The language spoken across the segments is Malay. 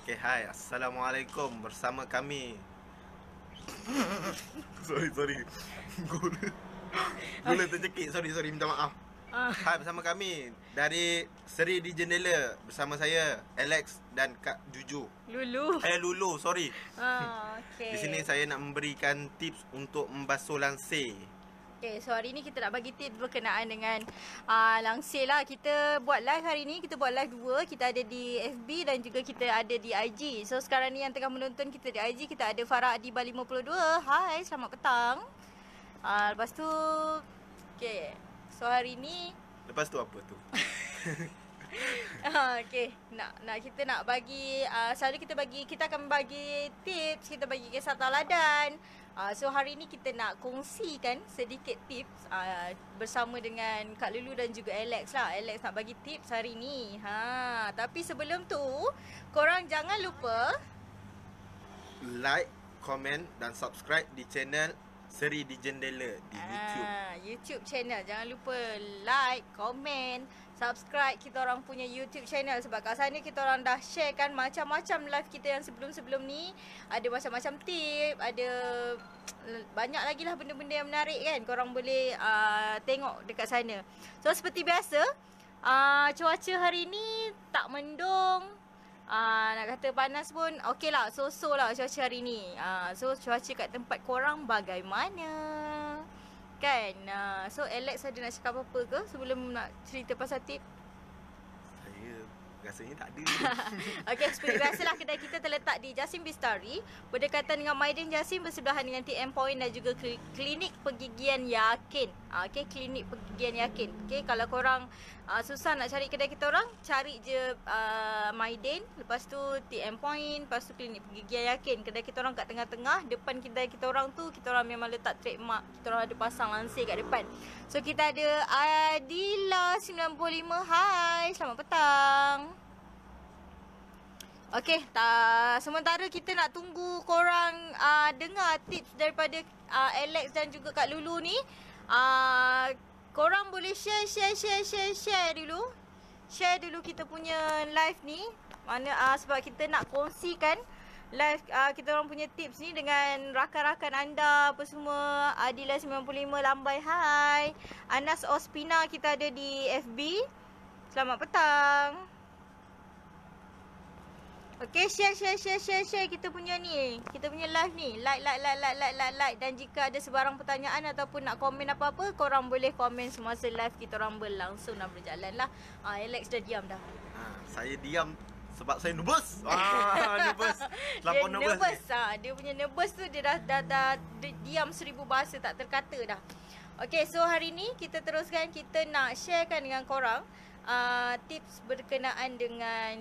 Okay, hai, Assalamualaikum. Bersama kami Sorry Gula tercekik, sorry, minta maaf. Hai, bersama kami dari Seri di Jendela. Bersama saya, Alex dan Kak Juju. Lulu, sorry. Okay. Di sini saya nak memberikan tips untuk membasuh langsir. Okay, so hari ni kita nak bagi tips berkenaan dengan langsir lah. Kita buat live hari ni, kita buat live 2. Kita ada di FB dan juga kita ada di IG. So sekarang ni yang tengah menonton kita di IG, kita ada Farah Adiba 52. Hai, selamat petang. Lepas tu, okay, so hari ni Lepas tu apa tu? okay, kita nak bagi selalu kita akan bagi tips, kita bagi kisah tauladan. So hari ni kita nak kongsikan sedikit tips bersama dengan Kak Lulu dan juga Alex lah. Alex nak bagi tips hari ni. Tapi sebelum tu, korang jangan lupa like, komen dan subscribe di channel Seri di Jendela di YouTube. YouTube channel. Jangan lupa like, komen, subscribe kita orang punya YouTube channel. Sebab kat sana kita orang dah share kan macam-macam live kita yang sebelum-sebelum ni. Ada macam-macam tip, ada banyak lagi lah benda-benda yang menarik kan. Korang boleh tengok dekat sana. So seperti biasa, cuaca hari ni tak mendung. Nak kata panas pun okey lah, so-so lah cuaca hari ni. So cuaca kat tempat korang bagaimana? Kan? So Alex ada nak cakap apa-apa ke sebelum nak cerita pasal tip? Saya rasanya tak ada. Okey, seperti biasalah, kedai kita terletak di Jasim Bistari, berdekatan dengan Maidin Jasim, bersebelahan dengan TM Point dan juga klinik pergigian Yakin. Okey, klinik pergigian Yakin. Okey, kalau korang susah nak cari kedai kita orang, cari je Maidin, lepas tu TM Point, lepas tu klinik pergigian Yakin. Kedai kita orang kat tengah-tengah. Depan kedai kita orang tu, kita orang memang letak trademark. Kita orang ada pasang lansir kat depan. So kita ada Adila 95. Hai, selamat petang. Okey, sementara kita nak tunggu korang dengar tips daripada Alex dan juga Kak Lulu ni, korang boleh share dulu. Share dulu kita punya live ni. Sebab kita nak kongsikan live kita orang punya tips ni dengan rakan-rakan anda apa semua. Adila 95 lambai, hai. Anas Ospina kita ada di FB. Selamat petang. Okay, share kita punya ni, kita punya live ni. Like. Dan jika ada sebarang pertanyaan ataupun nak komen apa-apa, korang boleh komen semasa live kita orang berlangsung dan berjalan lah. Alex dah diam dah. Saya diam sebab saya nervous. Nervous. Lapor nervous. Dia punya nervous tu dia dah diam 1000 bahasa tak terkata dah. Okay, so hari ni kita teruskan, kita nak sharekan dengan korang tips berkenaan dengan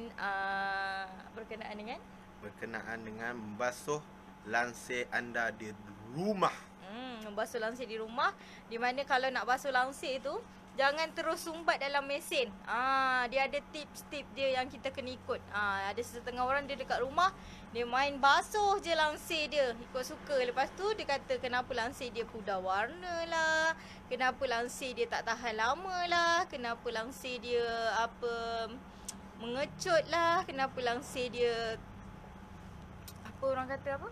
membasuh lansir anda di rumah. Membasuh lansir di rumah, di mana kalau nak basuh lansir tu jangan terus sumbat dalam mesin. Dia ada tips-tips dia yang kita kena ikut. Ada setengah orang dia dekat rumah, dia main basuh je lansir dia ikut suka. Lepas tu dia kata kenapa lansir dia pudar warna lah, kenapa lansir dia tak tahan lama lah, kenapa lansir dia mengecut lah, kenapa lansir dia orang kata apa?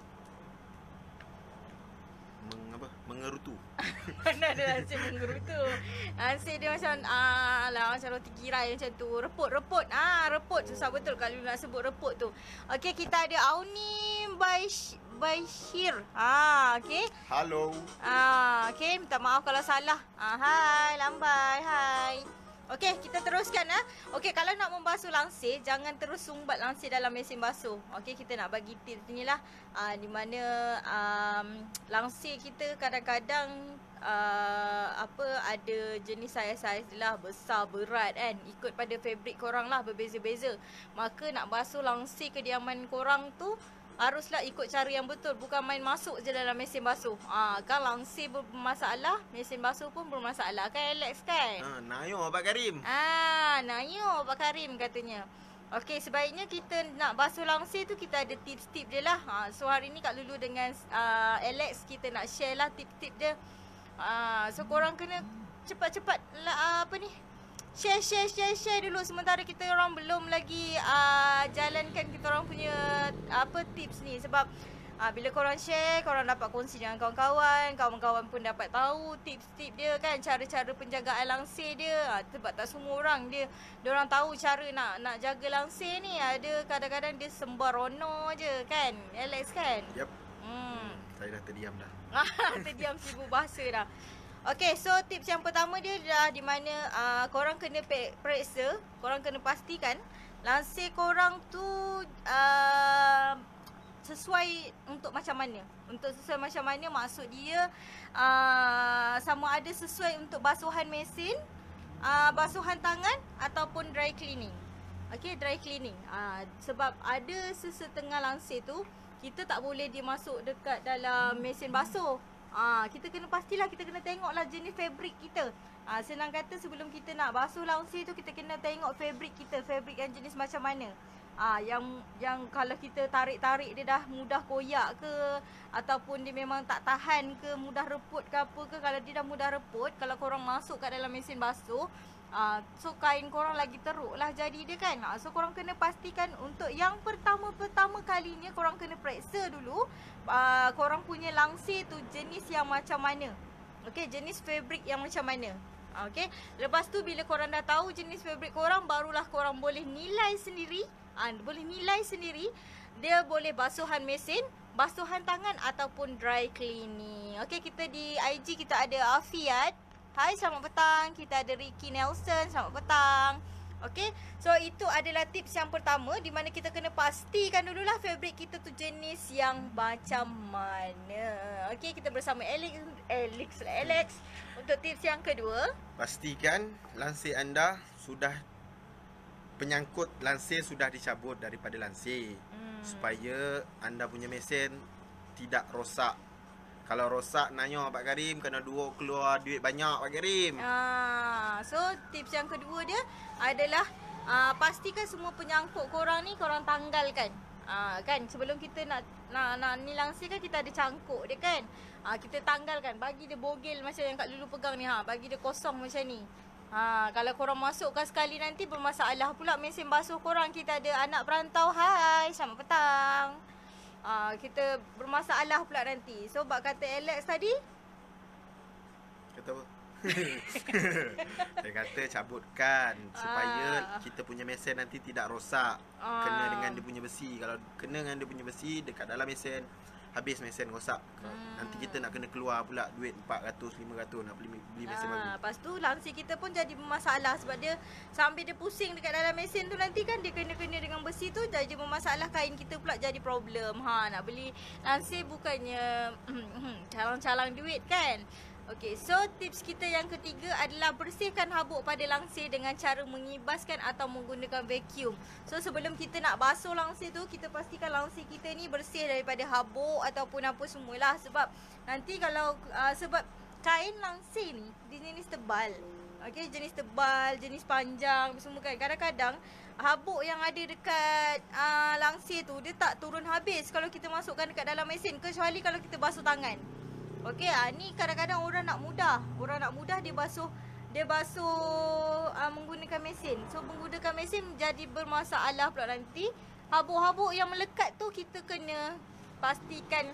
Mengerutu. Mana ada lansir mengerutu. Lansir dia macam macam roti kirai macam tu. Reput. Reput. Susah betul kalau nak sebut reput tu. Okey, kita ada Auni Baishir. Okey. Halo. Okey, minta maaf kalau salah. Hai, lambai. Hai. Okey, kita teruskan. Okey, kalau nak membasuh lansir, jangan terus sumbat lansir dalam mesin basuh. Okey, kita nak bagi tips ni lah. Di mana lansir kita kadang-kadang ada jenis saiz-saiz lah, besar, berat kan. Ikut pada fabrik korang lah, berbeza-beza. Maka nak basuh lansir kediaman korang tu haruslah ikut cara yang betul. Bukan main masuk je dalam mesin basuh. Kan langsir bermasalah, mesin basuh pun bermasalah. Kan Alex kan? Nayo Pak Karim. Nayo Pak Karim katanya. Okey, sebaiknya kita nak basuh langsir tu kita ada tips-tips dia lah. So hari ni Kak Lulu dengan Alex kita nak share lah tips-tips dia. So korang kena cepat-cepat share dulu sementara kita orang belum lagi jalankan kita orang punya tips ni. Sebab bila korang share, korang dapat kongsi dengan kawan-kawan pun dapat tahu tips-tips dia kan, cara-cara penjagaan langsir dia. Sebab tak semua orang diorang tahu cara nak jaga langsir ni. Ada kadang-kadang dia sembrono je kan, Alex kan? Yep. Saya dah terdiam dah. Terdiam sibuk bahasa dah. Okay, so tips yang pertama dia dah di mana korang kena periksa, korang kena pastikan langsir korang tu sesuai untuk macam mana. Untuk sesuai macam mana maksud dia sama ada sesuai untuk basuhan mesin, basuhan tangan ataupun dry cleaning. Okay, dry cleaning. Sebab ada sesetengah langsir tu kita tak boleh dia masuk dekat dalam mesin basuh. Kita kena pastilah, kita kena tengoklah jenis fabric kita. Senang kata sebelum kita nak basuh langsir tu kita kena tengok fabric kita, fabric yang jenis macam mana. Yang kalau kita tarik-tarik dia dah mudah koyak ke, ataupun dia memang tak tahan ke, mudah reput ke apa ke. Kalau dia dah mudah reput, kalau korang masuk kat dalam mesin basuh, so kain korang lagi teruk lah jadi dia kan. So korang kena pastikan untuk yang pertama kalinya korang kena periksa dulu korang punya langsir tu jenis yang macam mana. Okay, jenis fabric yang macam mana. Okay, lepas tu bila korang dah tahu jenis fabric korang, barulah korang boleh nilai sendiri. Dia boleh basuhan mesin, basuhan tangan ataupun dry cleaning. Okay, kita di IG kita ada Afiat. Hai, selamat petang. Kita ada Ricky Nelson. Selamat petang. Okay, so itu adalah tips yang pertama, di mana kita kena pastikan dululah fabric kita tu jenis yang macam mana. Okay, kita bersama Alex untuk tips yang kedua. Pastikan lansir anda sudah, penyangkut lansir sudah dicabut daripada lansir, supaya anda punya mesin tidak rosak. Kalau rosak, nanya Pak Karim, kena keluar duit banyak Pak Karim. So tips yang kedua dia adalah pastikan semua penyangkut korang ni korang tanggalkan. Kan sebelum kita nak ni langsir kan kita ada cangkuk dia kan. Kita tanggalkan, bagi dia bogel macam yang Kak Lulu pegang ni, bagi dia kosong macam ni. Kalau korang masukkan sekali nanti bermasalah pula mesin basuh korang. Kita ada anak perantau. Hai, selamat petang. Kita bermasalah pula nanti. So bak kata Alex tadi, kata apa? Saya kata cabutkan supaya kita punya mesin nanti tidak rosak. Kena dengan dia punya besi. Kalau kena dengan dia punya besi dekat dalam mesin, habis mesin rosak. Nanti kita nak kena keluar pula duit 400, 500 nak beli mesin baru. Lepas tu langsir kita pun jadi bermasalah. Sebab dia sambil dia pusing dekat dalam mesin tu, nanti kan dia kena dengan besi tu, jadi bermasalah, kain kita pula jadi problem. Nak beli langsir bukannya calang-calang duit kan. Okay, so tips kita yang ketiga adalah bersihkan habuk pada langsir dengan cara mengibaskan atau menggunakan vacuum. So sebelum kita nak basuh langsir tu, kita pastikan langsir kita ni bersih daripada habuk ataupun apa semualah. Sebab nanti kalau sebab kain langsir ni dia jenis tebal. Okay, jenis tebal, jenis panjang semua kan. Kadang-kadang habuk yang ada dekat langsir tu dia tak turun habis kalau kita masukkan dekat dalam mesin, kecuali kalau kita basuh tangan. Okey, ni kadang-kadang orang nak mudah dia basuh menggunakan mesin. So menggunakan mesin jadi bermasalah pula nanti. Habuk-habuk yang melekat tu kita kena pastikan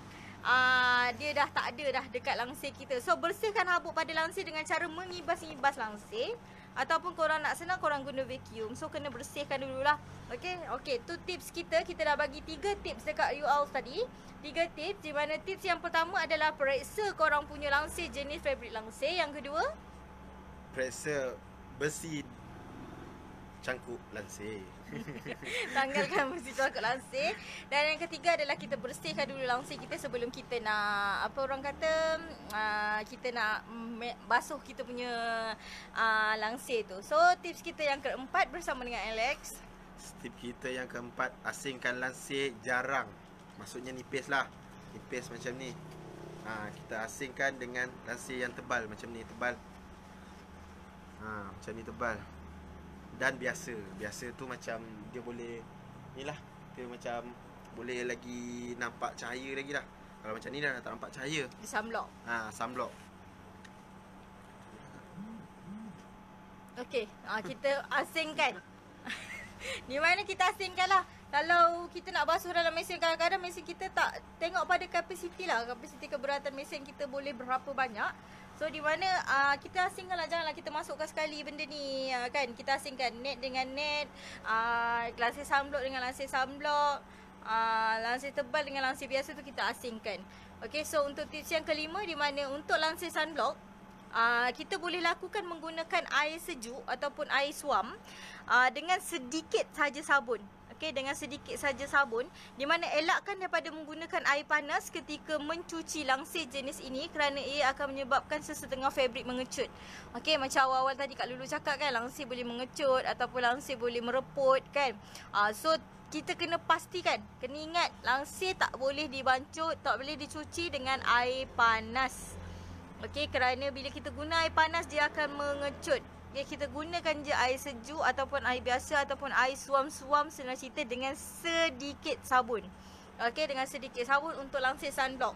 dia dah tak ada dah dekat langsir kita. So bersihkan habuk pada langsir dengan cara mengibas-ngibas langsir. Ataupun korang nak senang, korang guna vacuum. So kena bersihkan dululah. Okey, tu tips kita. Kita dah bagi 3 tips dekat you all tadi. 3 tips, di mana tips yang pertama adalah periksa korang punya langsir jenis fabric langsir. Yang kedua, periksa besi cangkuk lansir. Tanggalkan besi cangkuk lansir. Dan yang ketiga adalah kita bersihkan dulu lansir kita sebelum kita nak, apa orang kata, kita nak basuh kita punya lansir tu. So tips kita yang keempat bersama dengan Alex. Tips kita yang keempat, asingkan lansir jarang. Maksudnya nipis lah. Nipis macam ni. Kita asingkan dengan lansir yang tebal macam ni, tebal. Macam ni tebal. dan biasa. Biasa tu macam dia boleh ni lah, dia macam boleh lagi nampak cahaya lagi lah. Kalau macam ni dah tak nampak cahaya. Di sunblock. Sunblock. Okey, kita asingkan. Di mana kita asingkan lah. Kalau kita nak basuh dalam mesin, kadang-kadang mesin kita tak tengok pada kapasiti lah. Kapasiti keberatan mesin kita boleh berapa banyak. So di mana kita asingkan lah. Janganlah kita masukkan sekali benda ni kan. Kita asingkan net dengan net, lansir sunblock dengan lansir sunblock, lansir tebal dengan lansir biasa tu kita asingkan. Okay, so untuk tips yang kelima, di mana untuk lansir sunblock, kita boleh lakukan menggunakan air sejuk ataupun air suam dengan sedikit saja sabun. Okey, dengan sedikit saja sabun, di mana elakkan daripada menggunakan air panas ketika mencuci lansir jenis ini kerana ia akan menyebabkan sesetengah fabrik mengecut. Okey, macam awal-awal tadi Kak Lulu cakap kan, lansir boleh mengecut ataupun lansir boleh mereput kan. So kita kena pastikan, kena ingat lansir tak boleh dibancut, tak boleh dicuci dengan air panas. Okey, kerana bila kita guna air panas dia akan mengecut. Okay, kita gunakan je air sejuk ataupun air biasa ataupun air suam-suam, senang cerita, dengan sedikit sabun. Okey, dengan sedikit sabun untuk lansir sunblock.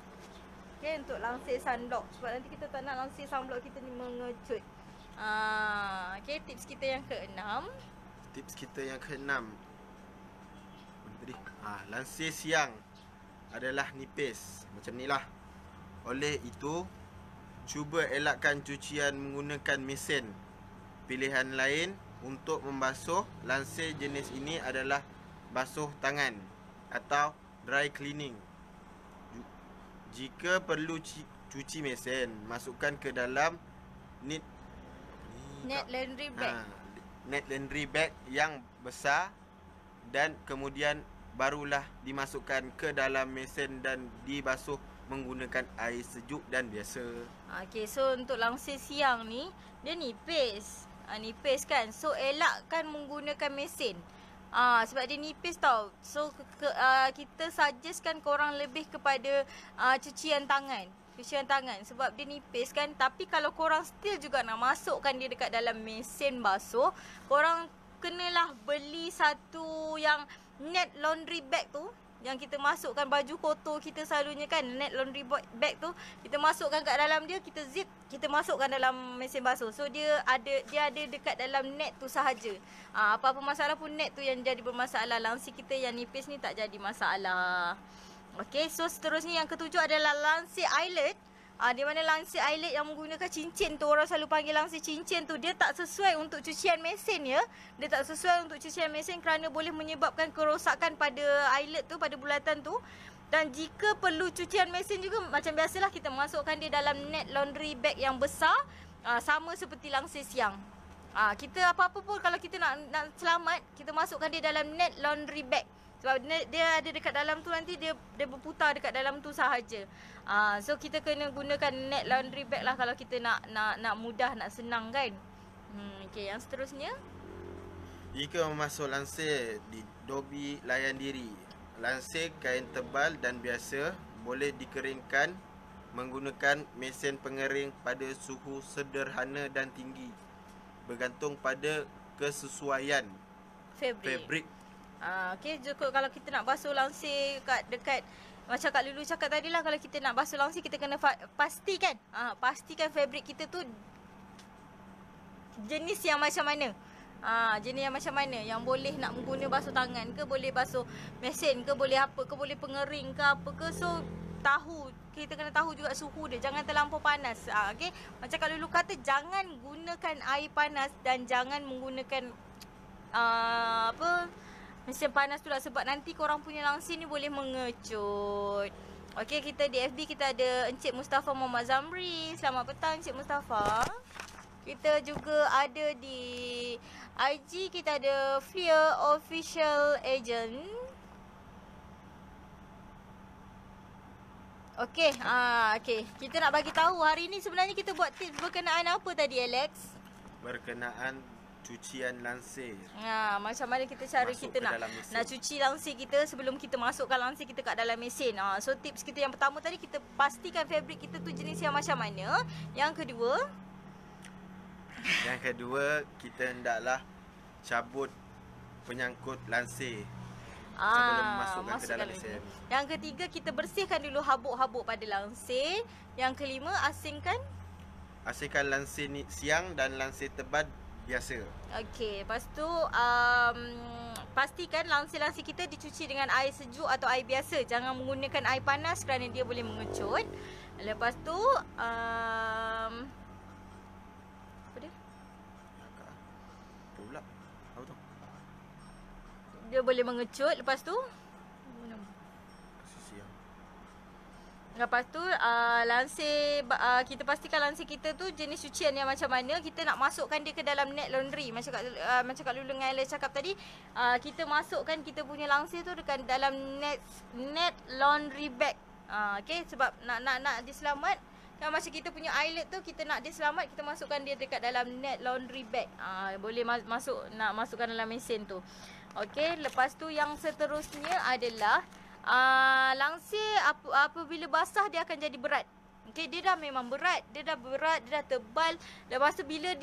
Okey, untuk lansir sunblock. Sebab nanti kita tak nak lansir sunblock kita ni mengecut. Okey, tips kita yang keenam. Tips kita yang keenam. Tadi, lansir siang adalah nipis. Macam ni lah. Oleh itu, cuba elakkan cucian menggunakan mesin. Pilihan lain untuk membasuh lansir jenis ini adalah basuh tangan atau dry cleaning. Jika perlu cuci mesin, masukkan ke dalam net laundry bag. Net laundry bag yang besar dan kemudian barulah dimasukkan ke dalam mesin dan dibasuh menggunakan air sejuk dan biasa. Okey, so untuk lansir siang ni dia nipis. Nipis kan. So elakkan menggunakan mesin. Sebab dia nipis tau. So kita suggestkan korang lebih kepada cucian tangan. Cucian tangan sebab dia nipis kan. Tapi kalau korang still juga nak masukkan dia dekat dalam mesin basuh, korang kenalah beli satu yang net laundry bag tu, yang kita masukkan baju kotor kita selalunya kan, net laundry bag tu kita masukkan kat dalam dia, kita zip, kita masukkan dalam mesin basuh. So dia ada dekat dalam net tu sahaja. Apa-apa masalah pun net tu yang jadi bermasalah. Lansir kita yang nipis ni tak jadi masalah. Okey, so seterusnya yang ketujuh adalah lansir eyelet. Di mana lansir eyelet yang menggunakan cincin tu, orang selalu panggil lansir cincin tu, dia tak sesuai untuk cucian mesin ya. Dia tak sesuai untuk cucian mesin kerana boleh menyebabkan kerosakan pada eyelet tu, pada bulatan tu. Dan jika perlu cucian mesin juga, macam biasalah kita masukkan dia dalam net laundry bag yang besar, sama seperti lansir siang. Kita apa-apa pun kalau kita nak selamat, kita masukkan dia dalam net laundry bag. Sebab dia ada dekat dalam tu, nanti dia berputar dekat dalam tu sahaja. So kita kena gunakan net laundry bag lah kalau kita nak mudah, nak senang kan. Okey, yang seterusnya. Jika memasuk lansir di dobi layan diri, lansir kain tebal dan biasa boleh dikeringkan menggunakan mesin pengering pada suhu sederhana dan tinggi, bergantung pada kesesuaian fabrik. Okey, kalau kita nak basuh lansir dekat macam Kak Lulu cakap tadi lah, kalau kita nak basuh lansir kita kena pastikan fabrik kita tu jenis yang macam mana. Jenis yang macam mana, yang boleh nak guna basuh tangan ke, boleh basuh mesin ke, boleh apa ke, boleh pengering ke apa ke. So kita kena tahu juga suhu dia, jangan terlampau panas. Okey, macam Kak Lulu kata, jangan gunakan air panas dan jangan menggunakan mesin panas tu lah, sebab nanti korang punya lansir ni boleh mengecut. Okey, kita di FB kita ada Encik Mustafa Muhammad Zamri. Selamat petang Encik Mustafa. Kita juga ada di IG, kita ada Fleer Official Agent. Okey, okey. Kita nak bagi tahu hari ni sebenarnya kita buat tips berkenaan apa tadi, Alex? Berkenaan cucian lansir. Macam mana cara kita nak cuci lansir kita sebelum kita masukkan lansir kita kat dalam mesin. So tips kita yang pertama tadi, kita pastikan fabrik kita tu jenis yang macam mana. Yang kedua, kita hendaklah cabut penyangkut lansir sebelum masukkan ke dalam mesin. Yang ketiga, kita bersihkan dulu habuk-habuk pada lansir. Yang kelima, asingkan lansir siang dan lansir tebat biasa. Okey, lepas tu pastikan lansir-lansir kita dicuci dengan air sejuk atau air biasa. Jangan menggunakan air panas kerana dia boleh mengecut. Lepas tu apa dia? Pula. Apa tu? Dia boleh mengecut. Lepas tu lansir, kita pastikan lansir kita tu jenis cucian yang macam mana. Kita nak masukkan dia ke dalam net laundry. Macam Kak Lulu dengan Ella cakap tadi, kita masukkan kita punya lansir tu dekat dalam net laundry bag. Okay, sebab nak diselamat kan, macam kita punya eyelet tu, kita nak diselamat, kita masukkan dia dekat dalam net laundry bag. Boleh masukkan dalam mesin tu. Okay, lepas tu yang seterusnya adalah lansir apabila basah dia akan jadi berat. Okey, dia dah memang berat, dia dah tebal. Lepas tu bila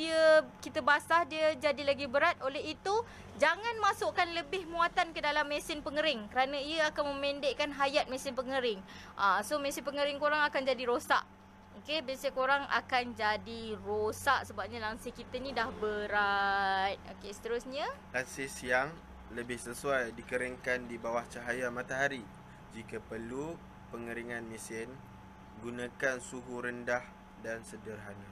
kita basah, dia jadi lagi berat. Oleh itu, jangan masukkan lebih muatan ke dalam mesin pengering kerana ia akan memendekkan hayat mesin pengering. So mesin pengering korang akan jadi rosak. Okey, mesin korang akan jadi rosak sebabnya lansir kita ni dah berat. Okey, seterusnya, lansir siang lebih sesuai dikeringkan di bawah cahaya matahari. Jika perlu pengeringan mesin, gunakan suhu rendah dan sederhana.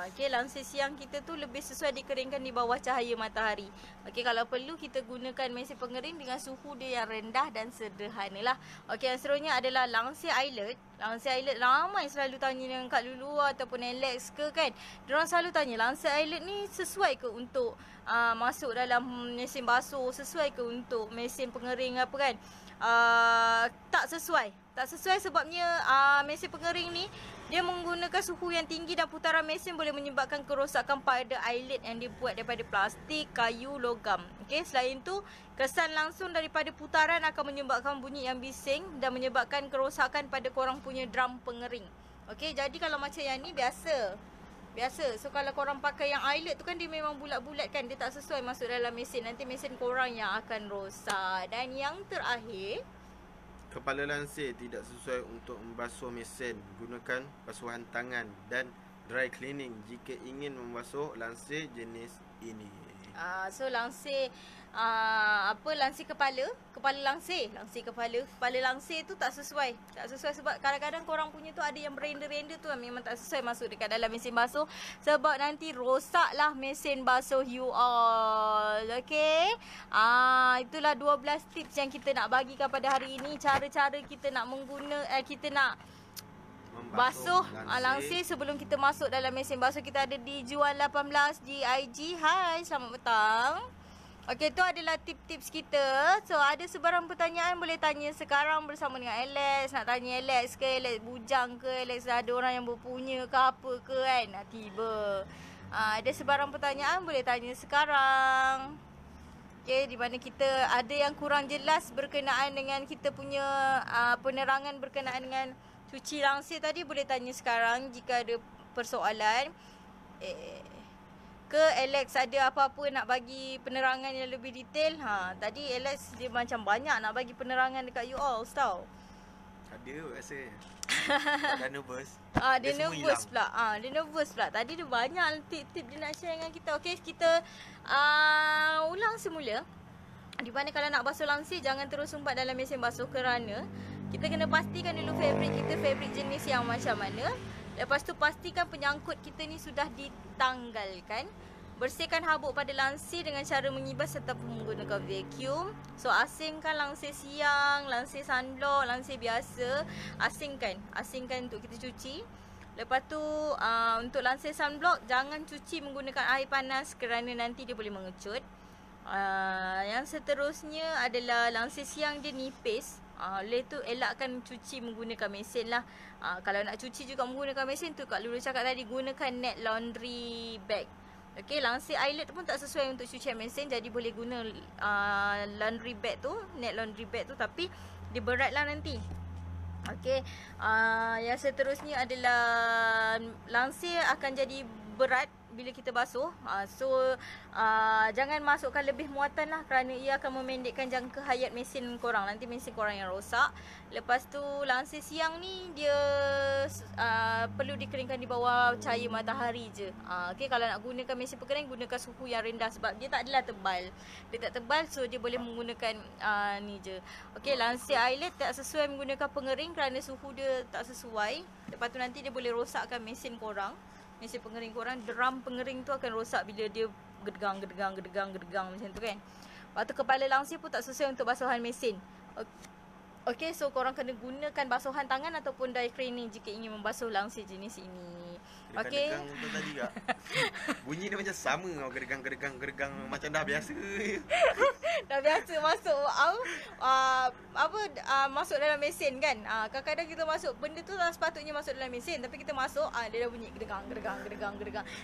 Okey, lansir siang kita tu lebih sesuai dikeringkan di bawah cahaya matahari. Okey, kalau perlu kita gunakan mesin pengering dengan suhu dia yang rendah dan sederhana lah. Okey, yang seterusnya adalah lansir eyelet. Lansir eyelet ramai selalu tanya dengan Kak Lulu ataupun Alex ke kan. Diorang selalu tanya, lansir eyelet ni sesuai ke untuk masuk dalam mesin basuh, sesuai ke untuk mesin pengering apa kan. Tak sesuai sebabnya mesin pengering ni dia menggunakan suhu yang tinggi dan putaran mesin boleh menyebabkan kerosakan pada eyelet yang dibuat daripada plastik, kayu, logam. Okey, selain tu kesan langsung daripada putaran akan menyebabkan bunyi yang bising dan menyebabkan kerosakan pada korang punya drum pengering. Okey, jadi kalau macam yang ni biasa. So kalau korang pakai yang eyelet tu kan dia memang bulat-bulat kan, dia tak sesuai masuk dalam mesin. Nanti mesin korang yang akan rosak. Dan yang terakhir, kepala lansir tidak sesuai untuk membasuh mesin. Gunakan basuhan tangan dan dry cleaning jika ingin membasuh lansir jenis ini. So lansir lansir kepala lansir tu tak sesuai sebab kadang-kadang korang punya tu ada yang berenda-renda tu memang tak sesuai masuk dekat dalam mesin basuh sebab nanti rosaklah mesin basuh you all. Okay, itulah 12 tips yang kita nak bagikan pada hari ini, cara-cara kita nak kita nak basuh lansir sebelum kita masuk dalam mesin basuh. Kita ada di Juan 18 di IG. Hai, selamat petang. Okey, tu adalah tips-tips kita. So ada sebarang pertanyaan boleh tanya sekarang bersama dengan Alex. Nak tanya Alex ke, Alex bujang ke, Alex ada orang yang berpunya ke apa ke kan, nak tiba. Ada sebarang pertanyaan boleh tanya sekarang. Okey, di mana kita ada yang kurang jelas berkenaan dengan kita punya penerangan berkenaan dengan cuci lansir tadi, boleh tanya sekarang jika ada persoalan. Ke Alex ada apa-apa nak bagi penerangan yang lebih detail? Tadi Alex dia macam banyak nak bagi penerangan dekat you all tau. Ada rasa. Dah nervous. Dia nervous pula. Dia nervous pula. Tadi dia banyak tip-tip dia nak share dengan kita. Okey, kita ulang semula. Di mana kalau nak basuh lansir jangan terus umpat dalam mesin basuh kerana kita kena pastikan dulu fabric kita, fabric jenis yang macam mana. Lepas tu pastikan penyangkut kita ni sudah ditanggalkan. Bersihkan habuk pada lansir dengan cara mengibas ataupun menggunakan vacuum. So asingkan lansir siang, lansir sunblock, lansir biasa. Asingkan untuk kita cuci. Lepas tu untuk lansir sunblock jangan cuci menggunakan air panas kerana nanti dia boleh mengecut. Yang seterusnya adalah lansir siang dia nipis. Oleh tu elakkan cuci menggunakan mesin lah. Kalau nak cuci juga menggunakan mesin tu, Kak Lulu cakap tadi, gunakan net laundry bag. Okey, lansir eyelet pun tak sesuai untuk cucian mesin, jadi boleh guna laundry bag tu, net laundry bag tu, tapi dia berat lah nanti. Okey, yang seterusnya adalah lansir akan jadi berat bila kita basuh. Jangan masukkan lebih muatan lah, kerana ia akan memendekkan jangka hayat mesin korang. Nanti mesin korang yang rosak. Lepas tu langsir siang ni dia perlu dikeringkan di bawah cahaya matahari je. Okay, kalau nak gunakan mesin pengering, gunakan suhu yang rendah sebab dia tak adalah tebal. Dia tak tebal, so dia boleh menggunakan ni je. Okay, langsir eyelet tak sesuai menggunakan pengering kerana suhu dia tak sesuai. Lepas tu nanti dia boleh rosakkan mesin korang. Mesin pengering korang, drum pengering tu akan rosak bila dia gedgang macam tu kan. Lepas tu kepala langsir pun tak sesuai untuk basuhan mesin. Okay, so korang kena gunakan basuhan tangan ataupun dry cleaning jika ingin membasuh langsir jenis ini. Okay. Gergang tu tadi kak. Bunyi dia macam sama tau, gergang macam dah biasa. Dah biasa masuk masuk dalam mesin kan. Kadang-kadang kita masuk benda tu tak sepatutnya masuk dalam mesin, tapi kita masuk dia dah bunyi gergang.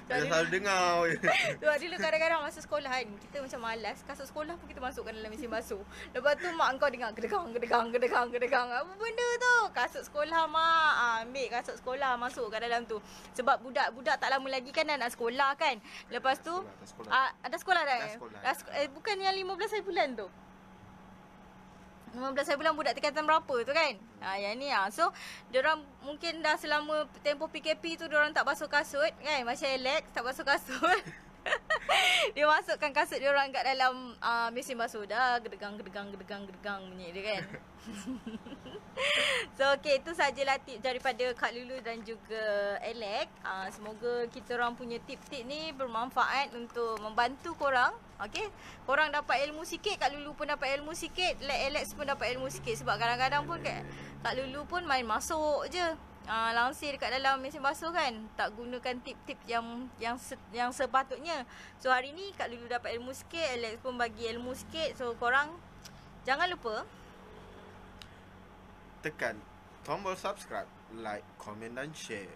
Saya selalu dengar. Tu dulu kadang-kadang masa sekolah kan, kita macam malas, kasut sekolah pun kita masukkan dalam mesin basuh. Lepas tu mak kau dengar gergang. Apa benda tu? Kasut sekolah mak. Ambil kasut sekolah masuk kat dalam tu. Sebab budak-budak tak lama lagi kan dah nak sekolah kan. Lepas tu ada sekolah dah. Bukan yang 15 hari bulan tu. 15 hari bulan budak tingkatan berapa tu kan. Yang ni so diorang mungkin dah selama tempoh PKP tu diorang tak basuh kasut kan. Macam Alex tak basuh kasut. Dia masukkan kasut diorang kat dalam mesin basuh. Dah gergang bunyi dia kan. So okay, itu sajalah tip daripada Kak Lulu dan juga Alex. Semoga kita orang punya tip-tip ni bermanfaat untuk membantu korang. Okay, korang dapat ilmu sikit, Kak Lulu pun dapat ilmu sikit, Alex pun dapat ilmu sikit. Sebab kadang-kadang pun Kak Lulu pun main masuk je langsir dekat dalam mesin basuh kan. Tak gunakan tip-tip yang sepatutnya. So hari ni Kak Lulu dapat ilmu sikit, Alex pun bagi ilmu sikit. So korang jangan lupa tekan tombol subscribe, like, komen dan share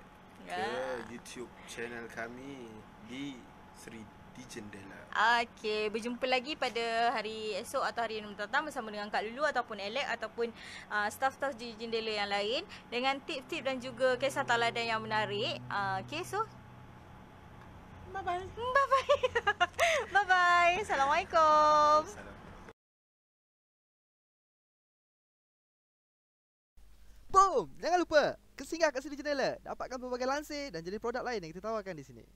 ke YouTube channel kami di Sri di Jendela. Okay, berjumpa lagi pada hari esok atau hari yang mendatang bersama dengan Kak Lulu ataupun Alex ataupun staff-staff di Jendela yang lain dengan tip-tip dan juga kisah teladan yang menarik. Okay, so bye-bye. Bye-bye. Assalamualaikum. Boom! Jangan lupa singgah kat Sri Jendela, dapatkan pelbagai lansir dan jenis produk lain yang kita tawarkan di sini.